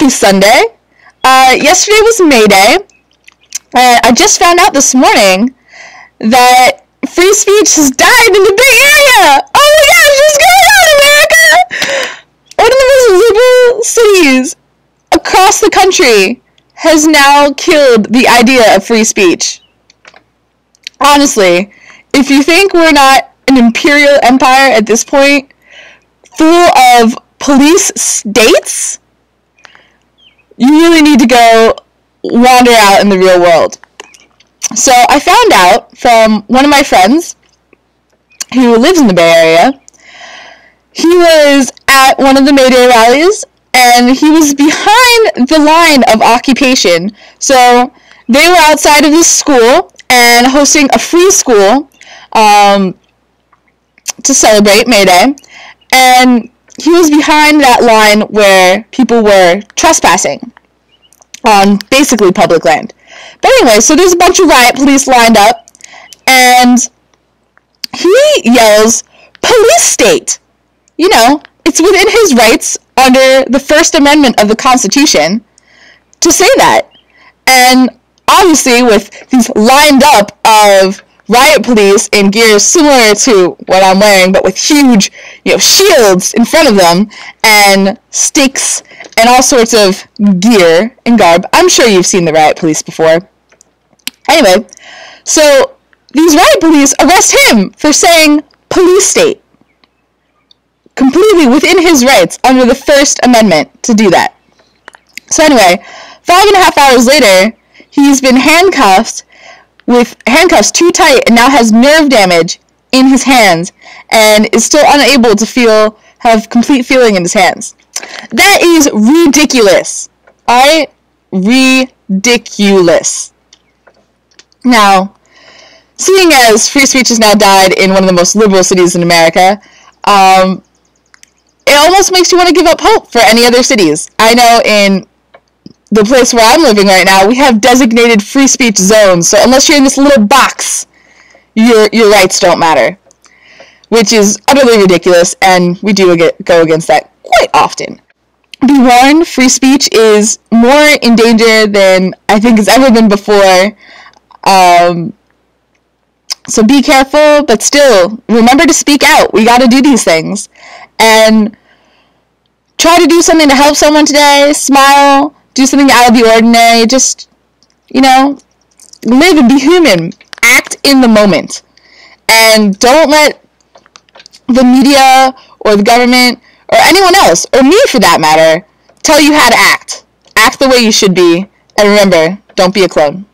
Happy Sunday. Yesterday was May Day, and I just found out this morning that free speech has died in the Bay Area. Oh my gosh, what's going on, America? One of the most liberal cities across the country has now killed the idea of free speech. Honestly, if you think we're not an imperial empire at this point, full of police states, you really need to go wander out in the real world. So I found out from one of my friends who lives in the Bay Area. He was at one of the May Day rallies, and he was behind the line of occupation. So they were outside of this school and hosting a free school to celebrate May Day, and he was behind that line where people were trespassing on basically public land. But anyway, so there's a bunch of riot police lined up, and he yells, "Police state!" You know, it's within his rights under the First Amendment of the Constitution to say that. And obviously, with these lined up of riot police in gear similar to what I'm wearing, but with huge, shields in front of them, and sticks, and all sorts of gear and garb. I'm sure you've seen the riot police before. Anyway, so these riot police arrest him for saying police state. Completely within his rights under the First Amendment to do that. So anyway, 5.5 hours later, he's been handcuffed with handcuffs too tight and now has nerve damage in his hands and is still unable to have complete feeling in his hands. That is ridiculous. Ridiculous. Now, seeing as free speech has now died in one of the most liberal cities in America, it almost makes you want to give up hope for any other cities. I know in the place where I'm living right now, we have designated free speech zones, so unless you're in this little box, your rights don't matter, which is utterly ridiculous, and we do go against that quite often. Be warned, free speech is more in danger than I think has ever been before, so be careful, but still, remember to speak out. We gotta do these things, and try to do something to help someone today, smile, do something out of the ordinary, just, live and be human. Act in the moment. And don't let the media or the government or anyone else, or me for that matter, tell you how to act. Act the way you should be. And remember, don't be a clone.